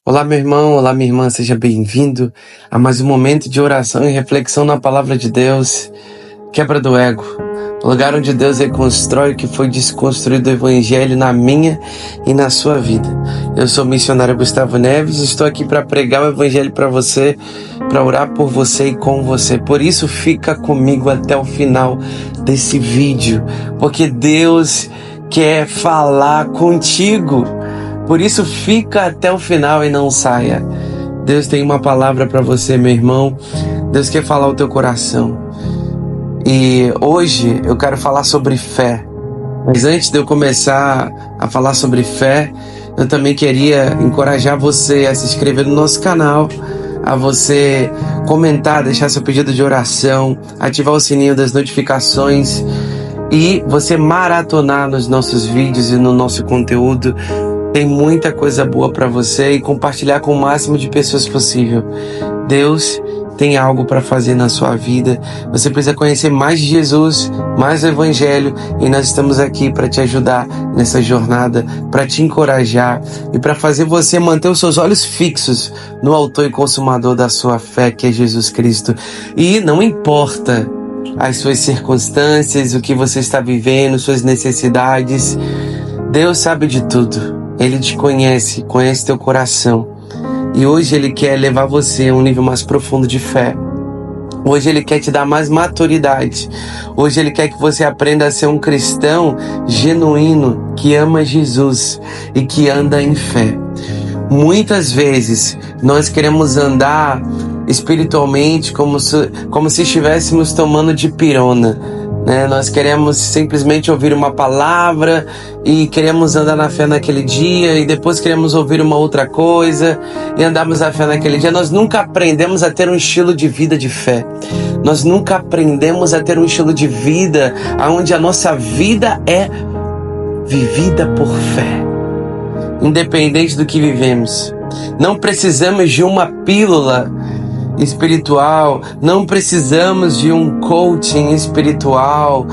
Olá, meu irmão, olá, minha irmã, seja bem-vindo a mais um momento de oração e reflexão na palavra de Deus. Quebra do ego, o lugar onde Deus reconstrói o que foi desconstruído do Evangelho na minha e na sua vida. Eu sou o missionário Gustavo Neves, estou aqui para pregar o Evangelho para você, para orar por você e com você. Por isso, fica comigo até o final desse vídeo, porque Deus quer falar contigo. Por isso, fica até o final e não saia. Deus tem uma palavra para você, meu irmão. Deus quer falar o teu coração. E hoje eu quero falar sobre fé. Mas antes de eu começar a falar sobre fé, eu também queria encorajar você a se inscrever no nosso canal, a você comentar, deixar seu pedido de oração, ativar o sininho das notificações e você maratonar nos nossos vídeos e no nosso conteúdo. Tem muita coisa boa para você e compartilhar com o máximo de pessoas possível. Deus tem algo para fazer na sua vida. Você precisa conhecer mais de Jesus, mais do Evangelho, e nós estamos aqui para te ajudar nessa jornada, para te encorajar e para fazer você manter os seus olhos fixos no autor e consumador da sua fé, que é Jesus Cristo. E não importa as suas circunstâncias, o que você está vivendo, suas necessidades, Deus sabe de tudo. Ele te conhece, conhece teu coração. E hoje Ele quer levar você a um nível mais profundo de fé. Hoje Ele quer te dar mais maturidade. Hoje Ele quer que você aprenda a ser um cristão genuíno, que ama Jesus e que anda em fé. Muitas vezes nós queremos andar espiritualmente como se estivéssemos tomando dipirona. Nós queremos simplesmente ouvir uma palavra e queremos andar na fé naquele dia e depois queremos ouvir uma outra coisa e andarmos na fé naquele dia. Nós nunca aprendemos a ter um estilo de vida de fé. Nós nunca aprendemos a ter um estilo de vida onde a nossa vida é vivida por fé, independente do que vivemos. Não precisamos de uma pílula espiritual, não precisamos de um coaching espiritual,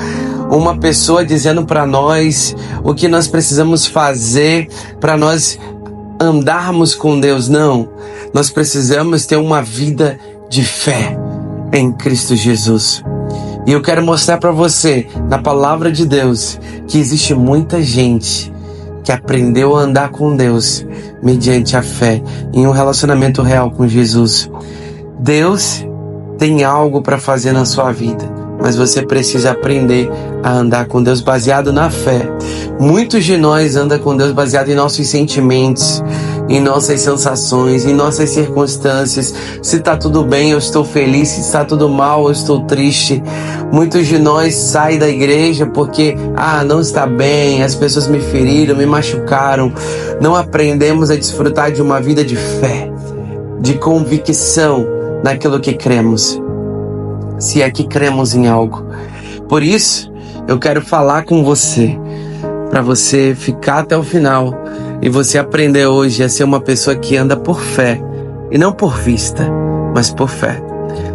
uma pessoa dizendo para nós o que nós precisamos fazer para nós andarmos com Deus. Não, nós precisamos ter uma vida de fé em Cristo Jesus. E eu quero mostrar para você, na palavra de Deus, que existe muita gente que aprendeu a andar com Deus mediante a fé, em um relacionamento real com Jesus. Deus tem algo para fazer na sua vida, mas você precisa aprender a andar com Deus baseado na fé. Muitos de nós andam com Deus baseado em nossos sentimentos, em nossas sensações, em nossas circunstâncias. Se está tudo bem, eu estou feliz. Se está tudo mal, eu estou triste. Muitos de nós saem da igreja porque não está bem, as pessoas me feriram, me machucaram. Não aprendemos a desfrutar de uma vida de fé, de convicção naquilo que cremos, se é que cremos em algo. Por isso, eu quero falar com você, para você ficar até o final e você aprender hoje a ser uma pessoa que anda por fé, e não por vista, mas por fé.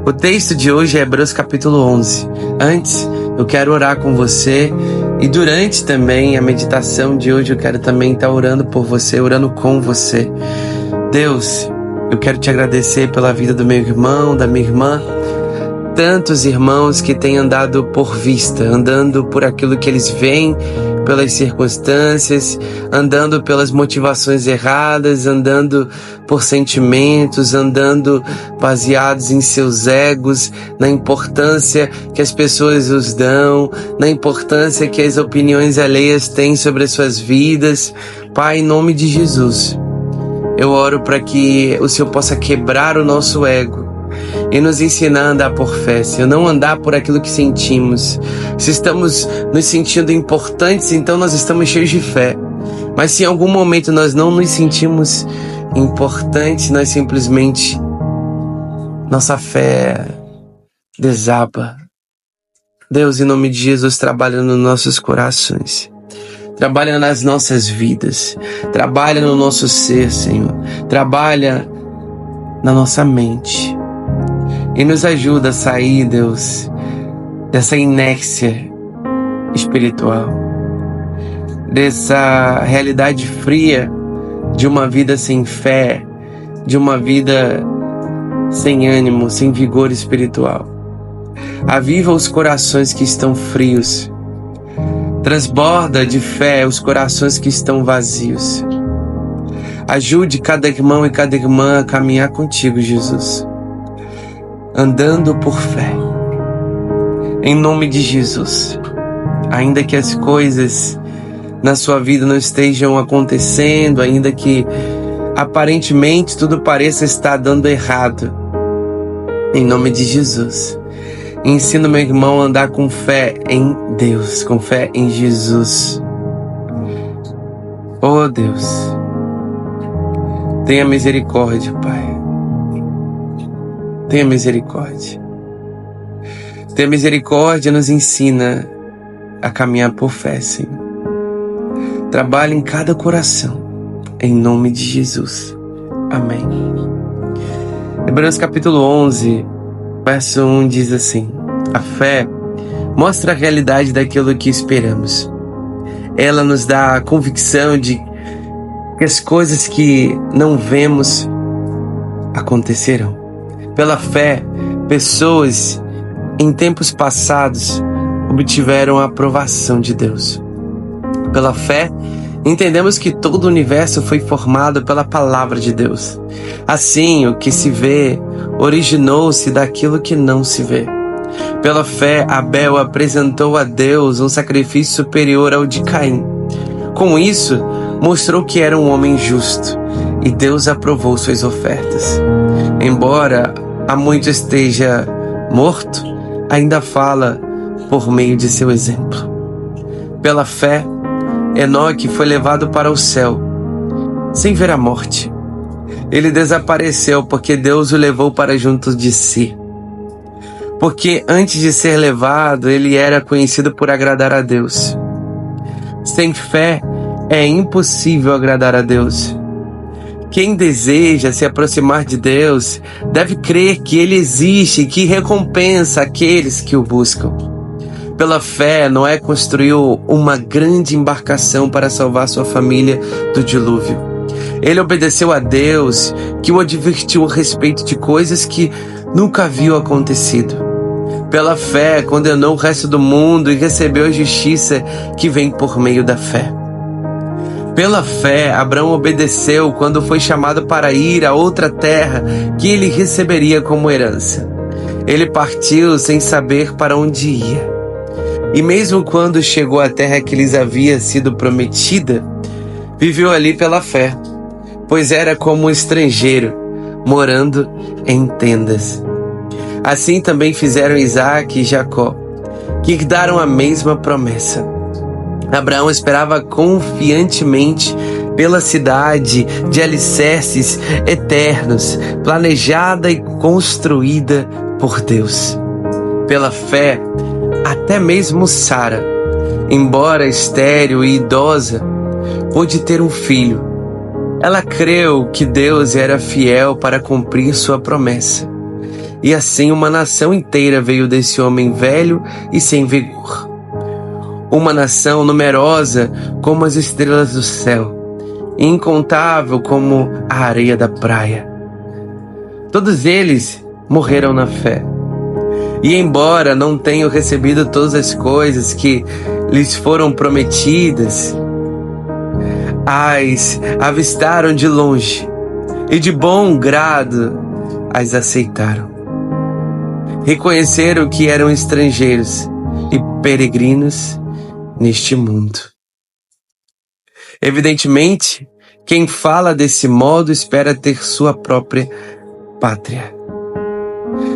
O texto de hoje é Hebreus capítulo 11. Antes, eu quero orar com você, e durante também a meditação de hoje eu quero também estar orando por você, orando com você. Deus, eu quero te agradecer pela vida do meu irmão, da minha irmã. Tantos irmãos que têm andado por vista, andando por aquilo que eles veem, pelas circunstâncias, andando pelas motivações erradas, andando por sentimentos, andando baseados em seus egos, na importância que as pessoas os dão, na importância que as opiniões alheias têm sobre as suas vidas. Pai, em nome de Jesus, eu oro para que o Senhor possa quebrar o nosso ego e nos ensinar a andar por fé, Senhor, não andar por aquilo que sentimos. Se estamos nos sentindo importantes, então nós estamos cheios de fé. Mas se em algum momento nós não nos sentimos importantes, nós simplesmente, nossa fé desaba. Deus, em nome de Jesus, trabalha nos nossos corações. Trabalha nas nossas vidas, trabalha no nosso ser, Senhor, trabalha na nossa mente e nos ajuda a sair, Deus, dessa inércia espiritual, dessa realidade fria de uma vida sem fé, de uma vida sem ânimo, sem vigor espiritual. Aviva os corações que estão frios. Transborda de fé os corações que estão vazios. Ajude cada irmão e cada irmã a caminhar contigo, Jesus, andando por fé. Em nome de Jesus. Ainda que as coisas na sua vida não estejam acontecendo, ainda que aparentemente tudo pareça estar dando errado, em nome de Jesus, ensina meu irmão a andar com fé em Deus, com fé em Jesus. Oh Deus, tenha misericórdia, Pai. Tenha misericórdia. Tenha misericórdia, nos ensina a caminhar por fé, Senhor. Trabalhe em cada coração, em nome de Jesus. Amém. Hebreus capítulo 11, verso 1 diz assim: a fé mostra a realidade daquilo que esperamos. Ela nos dá a convicção de que as coisas que não vemos acontecerão. Pela fé, pessoas em tempos passados obtiveram a aprovação de Deus. Pela fé, entendemos que todo o universo foi formado pela palavra de Deus. Assim, o que se vê originou-se daquilo que não se vê. Pela fé, Abel apresentou a Deus um sacrifício superior ao de Caim. Com isso, mostrou que era um homem justo, e Deus aprovou suas ofertas. Embora há muito esteja morto, ainda fala por meio de seu exemplo. Pela fé, Enoque foi levado para o céu, sem ver a morte. Ele desapareceu porque Deus o levou para junto de si. Porque antes de ser levado, ele era conhecido por agradar a Deus. Sem fé, é impossível agradar a Deus. Quem deseja se aproximar de Deus deve crer que Ele existe e que recompensa aqueles que o buscam. Pela fé, Noé construiu uma grande embarcação para salvar sua família do dilúvio. Ele obedeceu a Deus, que o advertiu a respeito de coisas que nunca haviam acontecido. Pela fé, condenou o resto do mundo e recebeu a justiça que vem por meio da fé. Pela fé, Abraão obedeceu quando foi chamado para ir a outra terra que ele receberia como herança. Ele partiu sem saber para onde ia. E mesmo quando chegou à terra que lhes havia sido prometida, viveu ali pela fé, pois era como um estrangeiro, morando em tendas. Assim também fizeram Isaque e Jacó, que herdaram a mesma promessa. Abraão esperava confiantemente pela cidade de alicerces eternos, planejada e construída por Deus. Pela fé, até mesmo Sara, embora estéril e idosa, pôde ter um filho. Ela creu que Deus era fiel para cumprir sua promessa. E assim uma nação inteira veio desse homem velho e sem vigor. Uma nação numerosa como as estrelas do céu, incontável como a areia da praia. Todos eles morreram na fé. E embora não tenham recebido todas as coisas que lhes foram prometidas, as avistaram de longe e de bom grado as aceitaram. Reconheceram que eram estrangeiros e peregrinos neste mundo. Evidentemente, quem fala desse modo espera ter sua própria pátria.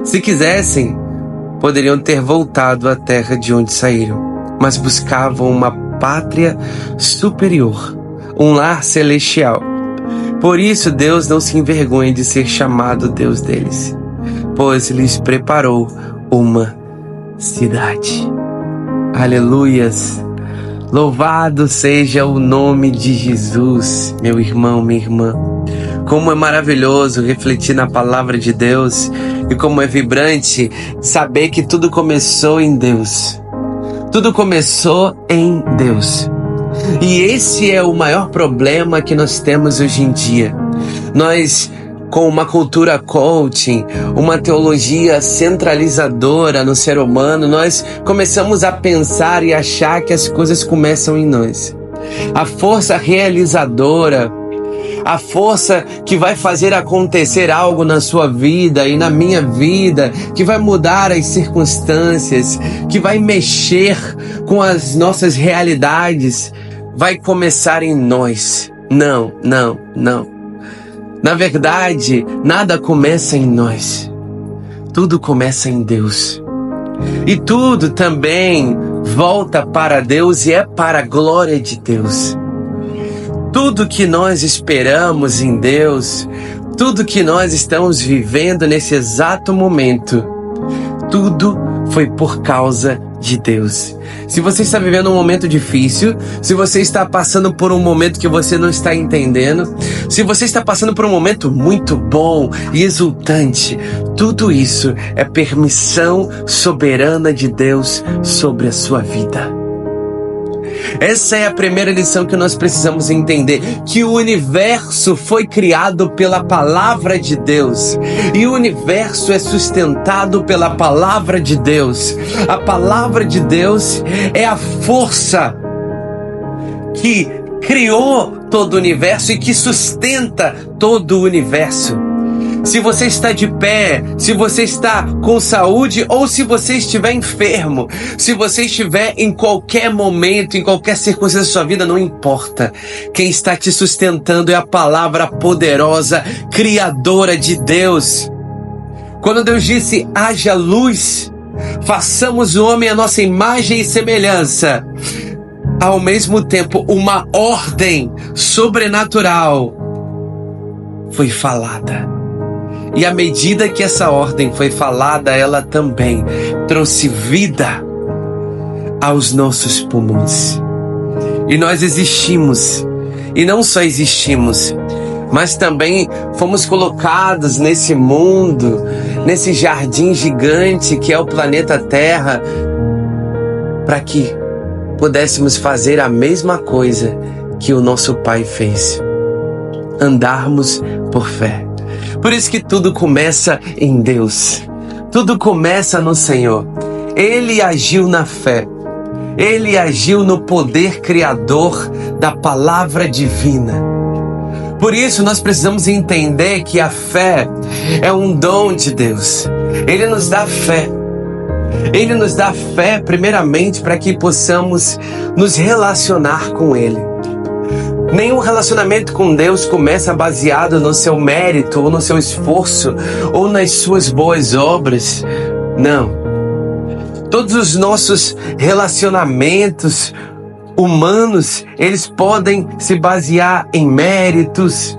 Se quisessem, poderiam ter voltado à terra de onde saíram, mas buscavam uma pátria superior, um lar celestial. Por isso Deus não se envergonha de ser chamado Deus deles, pois lhes preparou uma cidade. Aleluias! Louvado seja o nome de Jesus, meu irmão, minha irmã. Como é maravilhoso refletir na palavra de Deus e como é vibrante saber que tudo começou em Deus. Tudo começou em Deus. E esse é o maior problema que nós temos hoje em dia. Nós com uma cultura coaching, uma teologia centralizadora no ser humano, nós começamos a pensar e achar que as coisas começam em nós. A força realizadora, a força que vai fazer acontecer algo na sua vida e na minha vida, que vai mudar as circunstâncias, que vai mexer com as nossas realidades, vai começar em nós. Não. Na verdade, nada começa em nós. Tudo começa em Deus. E tudo também volta para Deus e é para a glória de Deus. Tudo que nós esperamos em Deus, tudo que nós estamos vivendo nesse exato momento, tudo foi por causa de Deus. Se você está vivendo um momento difícil, se você está passando por um momento que você não está entendendo, se você está passando por um momento muito bom e exultante, tudo isso é permissão soberana de Deus sobre a sua vida. Essa é a primeira lição que nós precisamos entender, que o universo foi criado pela palavra de Deus, e o universo é sustentado pela palavra de Deus. A palavra de Deus é a força que criou todo o universo e que sustenta todo o universo. Se você está de pé, se você está com saúde ou se você estiver enfermo, se você estiver em qualquer momento, em qualquer circunstância da sua vida, não importa. Quem está te sustentando é a palavra poderosa, criadora de Deus. Quando Deus disse, haja luz, façamos o homem à nossa imagem e semelhança, ao mesmo tempo, uma ordem sobrenatural foi falada. E à medida que essa ordem foi falada, ela também trouxe vida aos nossos pulmões. E nós existimos. E não só existimos, mas também fomos colocados nesse mundo, nesse jardim gigante que é o planeta Terra, para que pudéssemos fazer a mesma coisa que o nosso Pai fez. Andarmos por fé. Por isso que tudo começa em Deus. Tudo começa no Senhor. Ele agiu na fé. Ele agiu no poder criador da palavra divina. Por isso nós precisamos entender que a fé é um dom de Deus. Ele nos dá fé. Ele nos dá fé primeiramente para que possamos nos relacionar com Ele. Nenhum relacionamento com Deus começa baseado no seu mérito, ou no seu esforço, ou nas suas boas obras. Não. Todos os nossos relacionamentos humanos, eles podem se basear em méritos,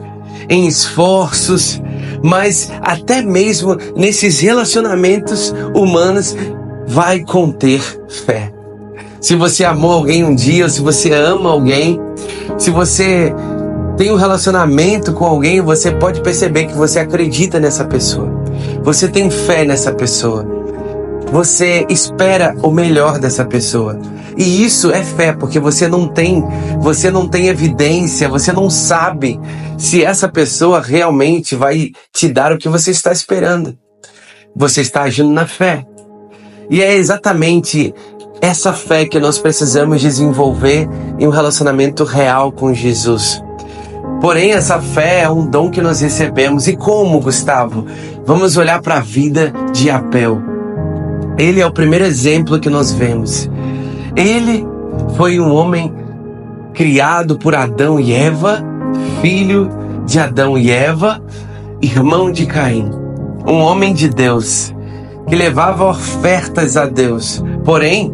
em esforços, mas até mesmo nesses relacionamentos humanos vai conter fé. Se você amou alguém um dia, ou se você ama alguém, se você tem um relacionamento com alguém, você pode perceber que você acredita nessa pessoa. Você tem fé nessa pessoa. Você espera o melhor dessa pessoa. E isso é fé, porque você não tem evidência, você não sabe se essa pessoa realmente vai te dar o que você está esperando. Você está agindo na fé. E é exatamente essa fé que nós precisamos desenvolver em um relacionamento real com Jesus. Porém, essa fé é um dom que nós recebemos. E como, Gustavo? Vamos olhar para a vida de Abel. Ele é o primeiro exemplo que nós vemos. Ele foi um homem criado por Adão e Eva, filho de Adão e Eva, irmão de Caim. Um homem de Deus, que levava ofertas a Deus. Porém,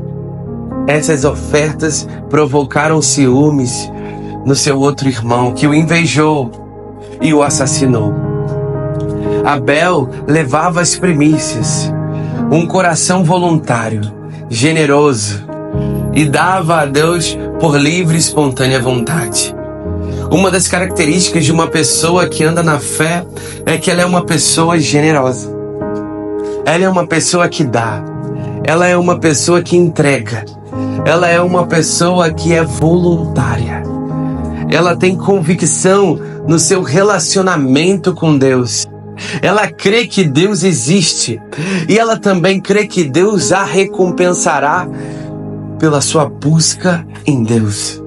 essas ofertas provocaram ciúmes no seu outro irmão, que o invejou e o assassinou. Abel levava as primícias, um coração voluntário, generoso, e dava a Deus por livre e espontânea vontade. Uma das características de uma pessoa que anda na fé é que ela é uma pessoa generosa. Ela é uma pessoa que dá. Ela é uma pessoa que entrega. Ela é uma pessoa que é voluntária. Ela tem convicção no seu relacionamento com Deus. Ela crê que Deus existe e ela também crê que Deus a recompensará pela sua busca em Deus.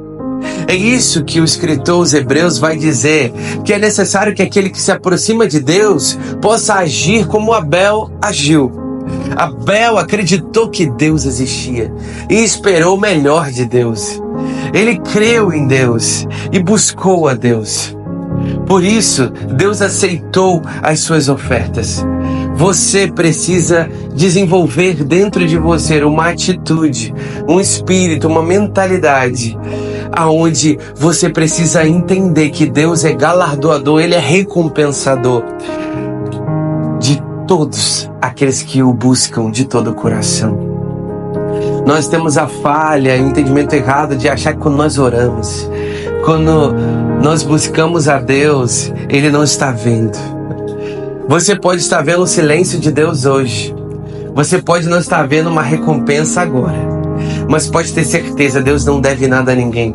É isso que o escritor aos Hebreus vai dizer, que é necessário que aquele que se aproxima de Deus possa agir como Abel agiu. Abel acreditou que Deus existia e esperou o melhor de Deus. Ele creu em Deus e buscou a Deus. Por isso, Deus aceitou as suas ofertas. Você precisa desenvolver dentro de você uma atitude, um espírito, uma mentalidade, aonde você precisa entender que Deus é galardoador, Ele é recompensador de todos aqueles que o buscam de todo o coração. Nós temos a falha, o entendimento errado de achar que quando nós oramos, quando nós buscamos a Deus, Ele não está vendo. Você pode estar vendo o silêncio de Deus hoje. Você pode não estar vendo uma recompensa agora. Mas pode ter certeza, Deus não deve nada a ninguém.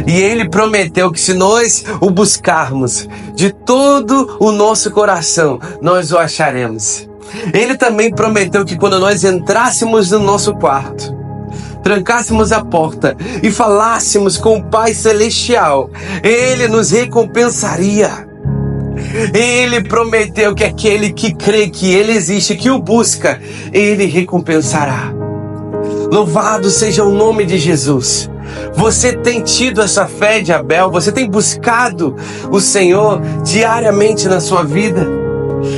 E Ele prometeu que se nós o buscarmos de todo o nosso coração, nós o acharemos. Ele também prometeu que quando nós entrássemos no nosso quarto, trancássemos a porta e falássemos com o Pai Celestial, Ele nos recompensaria. Ele prometeu que aquele que crê que Ele existe, que o busca, Ele recompensará. Louvado seja o nome de Jesus. Você tem tido essa fé de Abel? Você tem buscado o Senhor diariamente na sua vida?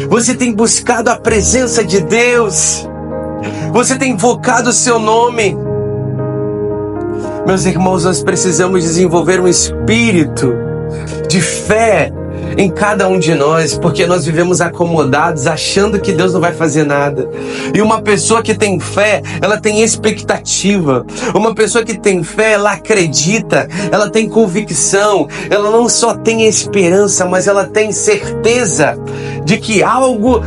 Você tem buscado a presença de Deus? Você tem invocado o seu nome? Meus irmãos, nós precisamos desenvolver um espírito de fé em cada um de nós, porque nós vivemos acomodados, achando que Deus não vai fazer nada. E uma pessoa que tem fé, ela tem expectativa. Uma pessoa que tem fé, ela acredita, ela tem convicção, ela não só tem esperança, mas ela tem certeza de que algo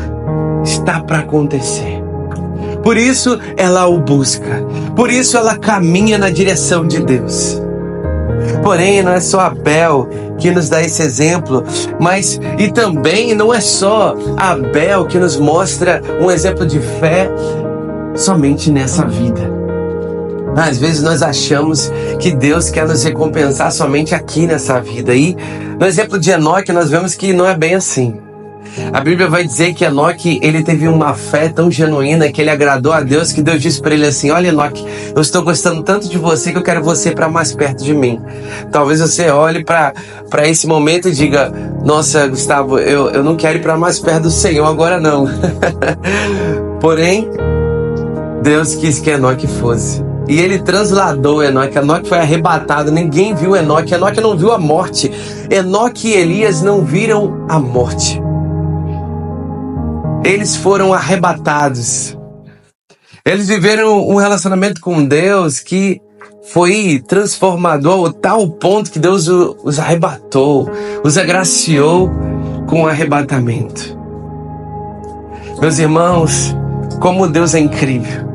está para acontecer. Por isso ela o busca, por isso ela caminha na direção de Deus. Porém, não é só Abel que nos dá esse exemplo, mas e também não é só Abel que nos mostra um exemplo de fé somente nessa vida. Às vezes nós achamos que Deus quer nos recompensar somente aqui nessa vida. E no exemplo de Enoque nós vemos que não é bem assim. A Bíblia vai dizer que Enoque, ele teve uma fé tão genuína que ele agradou a Deus, que Deus disse para ele assim: olha, Enoque, eu estou gostando tanto de você que eu quero você para mais perto de mim. Talvez você olhe para esse momento e diga: nossa, Gustavo, eu não quero ir para mais perto do Senhor agora não. Porém, Deus quis que Enoque fosse. E ele transladou Enoque. Enoque foi arrebatado. Ninguém viu Enoque. Enoque não viu a morte. Enoque e Elias não viram a morte. Eles foram arrebatados. Eles viveram um relacionamento com Deus que foi transformador, a tal ponto que Deus os arrebatou, os agraciou com o arrebatamento. Meus irmãos, como Deus é incrível.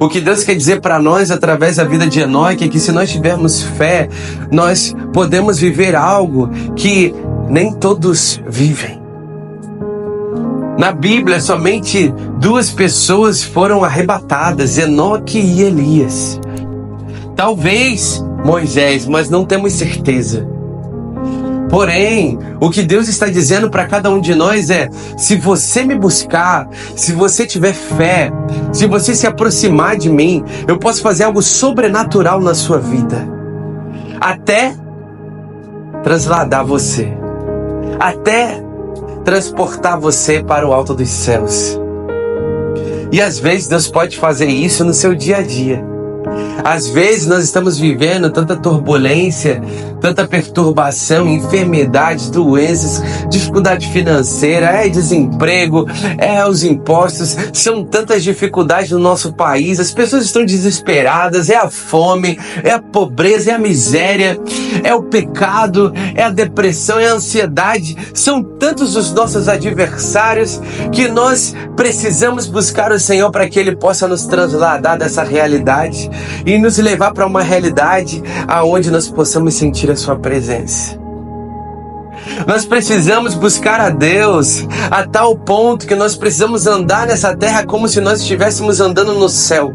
O que Deus quer dizer para nós através da vida de Enoque é que se nós tivermos fé, nós podemos viver algo que nem todos vivem. Na Bíblia, somente 2 pessoas foram arrebatadas, Enoque e Elias. Talvez Moisés, mas não temos certeza. Porém, o que Deus está dizendo para cada um de nós é: se você me buscar, se você tiver fé, se você se aproximar de mim, eu posso fazer algo sobrenatural na sua vida. Até transladar você. Até transportar você para o alto dos céus. E às vezes Deus pode fazer isso no seu dia a dia. Às vezes nós estamos vivendo tanta turbulência, tanta perturbação, enfermidades, doenças, dificuldade financeira, desemprego, os impostos, são tantas dificuldades no nosso país, as pessoas estão desesperadas, a fome, a pobreza, a miséria, o pecado, a depressão, a ansiedade, são tantos os nossos adversários que nós precisamos buscar o Senhor para que Ele possa nos trasladar dessa realidade e nos levar para uma realidade aonde nós possamos sentir a sua presença. Nós precisamos buscar a Deus a tal ponto que nós precisamos andar nessa terra como se nós estivéssemos andando no céu.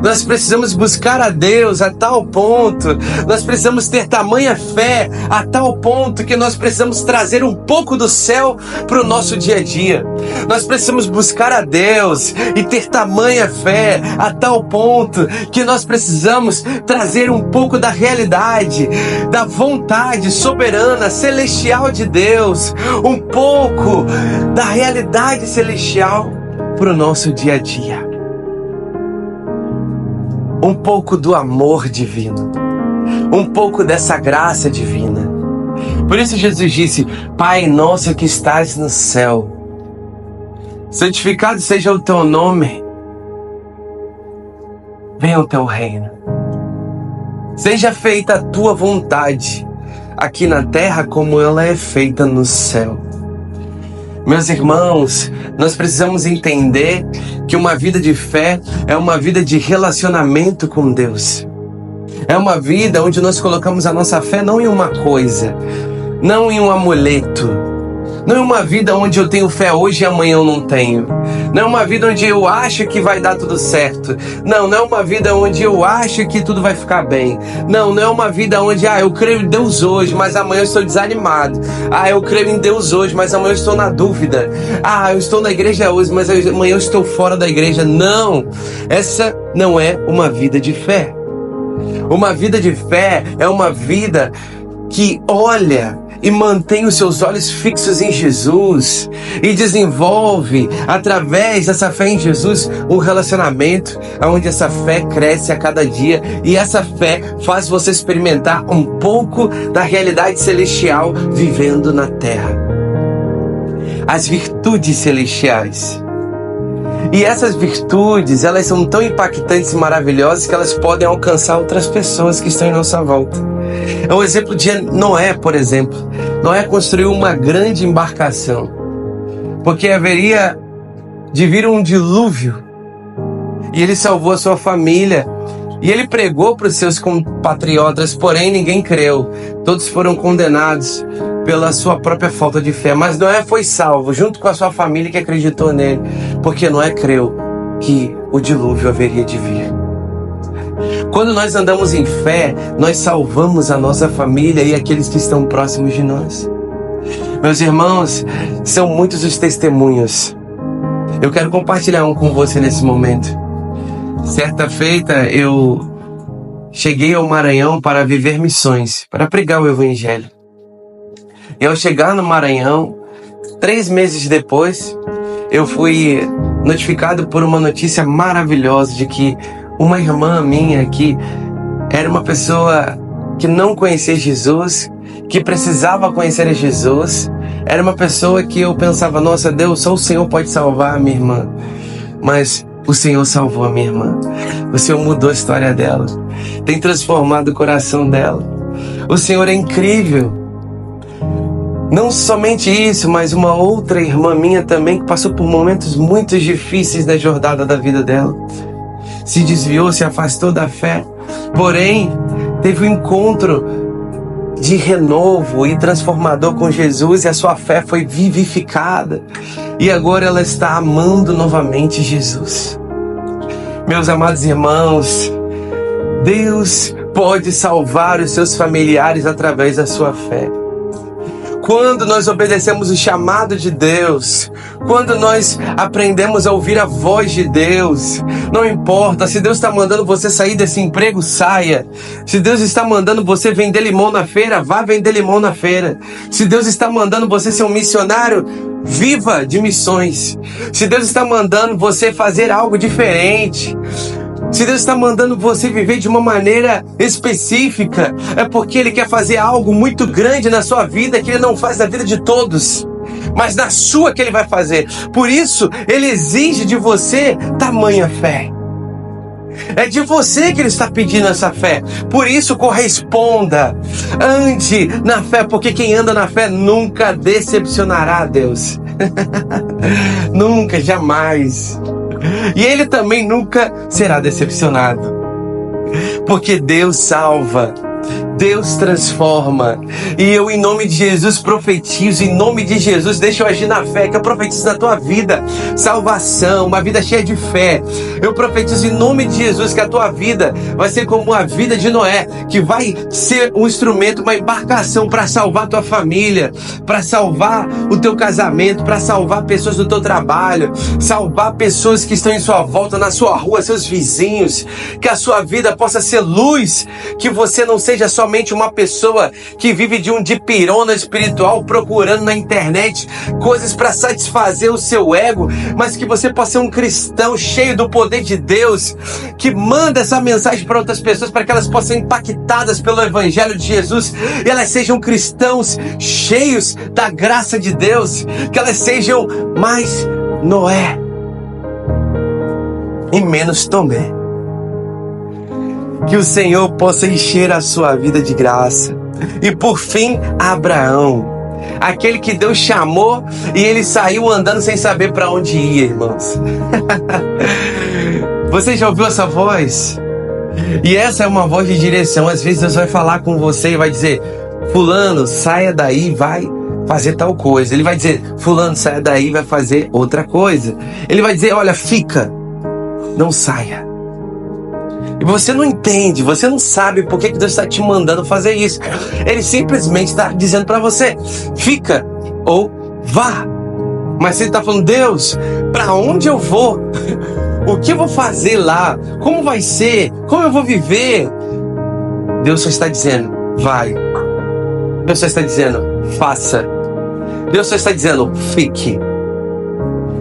Nós precisamos buscar a Deus a tal ponto, nós precisamos ter tamanha fé a tal ponto que nós precisamos trazer um pouco do céu para o nosso dia a dia. Nós precisamos buscar a Deus e ter tamanha fé a tal ponto que nós precisamos trazer um pouco da realidade, da vontade soberana, celestial de Deus, um pouco da realidade celestial para o nosso dia a dia. Um pouco do amor divino, um pouco dessa graça divina. Por isso Jesus disse: Pai nosso que estás no céu, santificado seja o teu nome, venha o teu reino, seja feita a tua vontade, aqui na terra como ela é feita no céu. Meus irmãos, nós precisamos entender que uma vida de fé é uma vida de relacionamento com Deus. É uma vida onde nós colocamos a nossa fé não em uma coisa, não em um amuleto. Não é uma vida onde eu tenho fé hoje e amanhã eu não tenho. Não é uma vida onde eu acho que vai dar tudo certo. Não é uma vida onde eu acho que tudo vai ficar bem. Não é uma vida onde eu creio em Deus hoje, mas amanhã eu estou desanimado. Eu creio em Deus hoje, mas amanhã eu estou na dúvida. Eu estou na igreja hoje, mas amanhã eu estou fora da igreja. Não, essa não é uma vida de fé. Uma vida de fé é uma vida que olha e mantém os seus olhos fixos em Jesus e desenvolve, através dessa fé em Jesus, um relacionamento onde essa fé cresce a cada dia e essa fé faz você experimentar um pouco da realidade celestial vivendo na terra. As virtudes celestiais. E essas virtudes, elas são tão impactantes e maravilhosas que elas podem alcançar outras pessoas que estão em nossa volta. É um exemplo de Noé, por exemplo. Noé construiu uma grande embarcação, porque haveria de vir um dilúvio. E ele salvou a sua família. E ele pregou para os seus compatriotas, porém ninguém creu. Todos foram condenados pela sua própria falta de fé. Mas Noé foi salvo, junto com a sua família que acreditou nele, porque Noé creu que o dilúvio haveria de vir. Quando nós andamos em fé, nós salvamos a nossa família e aqueles que estão próximos de nós. Meus irmãos, são muitos os testemunhos. Eu quero compartilhar um com você nesse momento. Certa feita, eu cheguei ao Maranhão para viver missões, para pregar o Evangelho. E ao chegar no Maranhão, 3 meses depois, eu fui notificado por uma notícia maravilhosa de que uma irmã minha que era uma pessoa que não conhecia Jesus, que precisava conhecer a Jesus, era uma pessoa que eu pensava, nossa Deus, só o Senhor pode salvar a minha irmã. Mas o Senhor salvou a minha irmã. O Senhor mudou a história dela, tem transformado o coração dela. O Senhor é incrível. Não somente isso, mas uma outra irmã minha também que passou por momentos muito difíceis na jornada da vida dela. Se desviou, se afastou da fé, porém teve um encontro de renovo e transformador com Jesus e a sua fé foi vivificada e agora ela está amando novamente Jesus. Meus amados irmãos, Deus pode salvar os seus familiares através da sua fé. Quando nós obedecemos o chamado de Deus, quando nós aprendemos a ouvir a voz de Deus, não importa, se Deus está mandando você sair desse emprego, saia. Se Deus está mandando você vender limão na feira, vá vender limão na feira. Se Deus está mandando você ser um missionário, viva de missões. Se Deus está mandando você fazer algo diferente, se Deus está mandando você viver de uma maneira específica, é porque Ele quer fazer algo muito grande na sua vida que Ele não faz na vida de todos, mas na sua que Ele vai fazer. Por isso, Ele exige de você tamanha fé. É de você que Ele está pedindo essa fé. Por isso, corresponda. Ande na fé, porque quem anda na fé nunca decepcionará a Deus. Nunca, jamais. E Ele também nunca será decepcionado. Porque Deus salva Deus transforma. E eu, em nome de Jesus, profetizo, em nome de Jesus, deixa eu agir na fé, que eu profetizo na tua vida salvação, uma vida cheia de fé. Eu profetizo em nome de Jesus que a tua vida vai ser como a vida de Noé, que vai ser um instrumento, uma embarcação para salvar a tua família, para salvar o teu casamento, para salvar pessoas do teu trabalho, salvar pessoas que estão em sua volta, na sua rua, seus vizinhos, que a sua vida possa ser luz, que você não seja somente uma pessoa que vive de um dipirona espiritual procurando na internet coisas para satisfazer o seu ego, mas que você possa ser um cristão cheio do poder de Deus, que manda essa mensagem para outras pessoas para que elas possam ser impactadas pelo Evangelho de Jesus e elas sejam cristãos cheios da graça de Deus, que elas sejam mais Noé e menos Tomé. Que o Senhor possa encher a sua vida de graça. E por fim, Abraão, aquele que Deus chamou e ele saiu andando sem saber para onde ia, irmãos. Você já ouviu essa voz? E essa é uma voz de direção. Às vezes Deus vai falar com você e vai dizer: fulano, saia daí, vai fazer tal coisa. Ele vai dizer: fulano, saia daí, vai fazer outra coisa. Ele vai dizer: olha, fica, não saia. E você não entende, você não sabe por que Deus está te mandando fazer isso. Ele simplesmente está dizendo para você: fica ou vá. Mas você está falando: Deus, para onde eu vou? O que eu vou fazer lá? Como vai ser? Como eu vou viver? Deus só está dizendo: vai. Deus só está dizendo: faça. Deus só está dizendo: fique.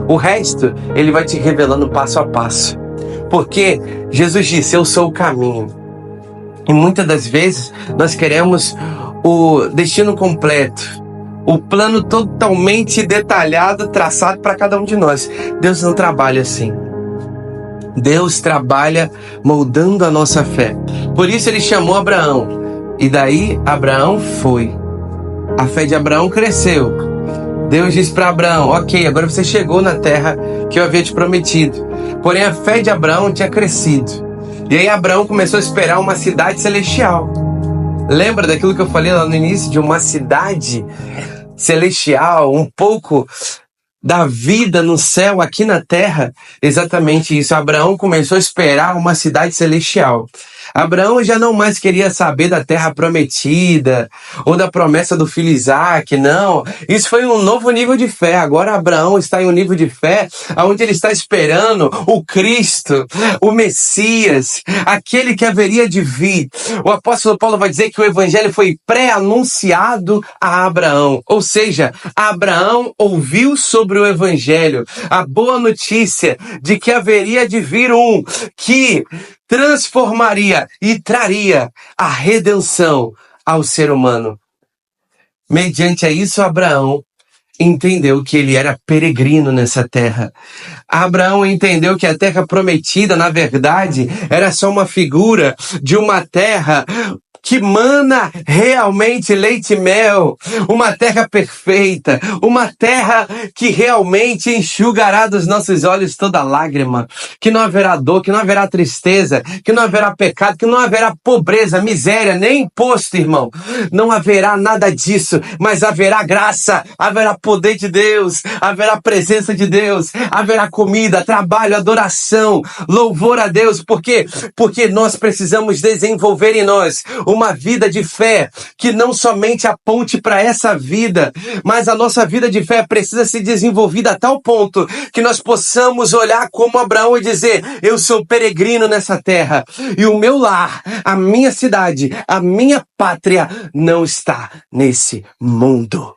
O resto, Ele vai te revelando passo a passo. Porque Jesus disse: eu sou o caminho. E muitas das vezes nós queremos o destino completo, o plano totalmente detalhado, traçado para cada um de nós. Deus não trabalha assim. Deus trabalha moldando a nossa fé. Por isso Ele chamou Abraão. E daí Abraão foi. A fé de Abraão cresceu. Deus disse para Abraão: ok, agora você chegou na terra que eu havia te prometido. Porém, a fé de Abraão tinha crescido. E aí Abraão começou a esperar uma cidade celestial. Lembra daquilo que eu falei lá no início? De uma cidade celestial, um pouco da vida no céu aqui na terra? Exatamente isso. Abraão começou a esperar uma cidade celestial. Abraão já não mais queria saber da terra prometida ou da promessa do filho Isaac, não. Isso foi um novo nível de fé. Agora Abraão está em um nível de fé onde ele está esperando o Cristo, o Messias, aquele que haveria de vir. O apóstolo Paulo vai dizer que o evangelho foi pré-anunciado a Abraão. Ou seja, Abraão ouviu sobre o evangelho, a boa notícia de que haveria de vir um que transformaria e traria a redenção ao ser humano. Mediante a isso, Abraão entendeu que ele era peregrino nessa terra. Abraão entendeu que a terra prometida, na verdade, era só uma figura de uma terra que mana realmente leite e mel, uma terra perfeita, uma terra que realmente enxugará dos nossos olhos toda lágrima, que não haverá dor, que não haverá tristeza, que não haverá pecado, que não haverá pobreza, miséria, nem imposto, irmão. Não haverá nada disso, mas haverá graça, haverá poder de Deus, haverá presença de Deus, haverá comida, trabalho, adoração, louvor a Deus. Por quê? Porque nós precisamos desenvolver em nós uma vida de fé que não somente aponte para essa vida, mas a nossa vida de fé precisa ser desenvolvida a tal ponto que nós possamos olhar como Abraão e dizer: eu sou peregrino nessa terra e o meu lar, a minha cidade, a minha pátria não está nesse mundo.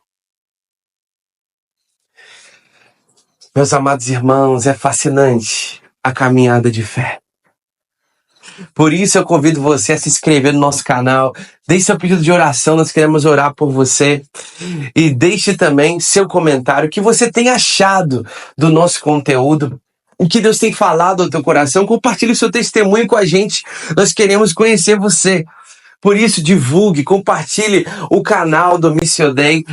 Meus amados irmãos, é fascinante a caminhada de fé. Por isso eu convido você a se inscrever no nosso canal, deixe seu pedido de oração, nós queremos orar por você, e deixe também seu comentário, o que você tem achado do nosso conteúdo, o que Deus tem falado ao teu coração. Compartilhe o seu testemunho com a gente, nós queremos conhecer você. Por isso, divulgue, compartilhe o canal do Missio Dei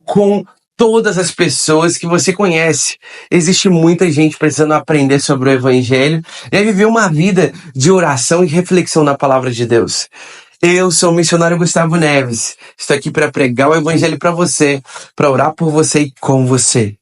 com todas as pessoas que você conhece. Existe muita gente precisando aprender sobre o Evangelho e viver uma vida de oração e reflexão na palavra de Deus. Eu sou o missionário Gustavo Neves. Estou aqui para pregar o evangelho para você, para orar por você e com você.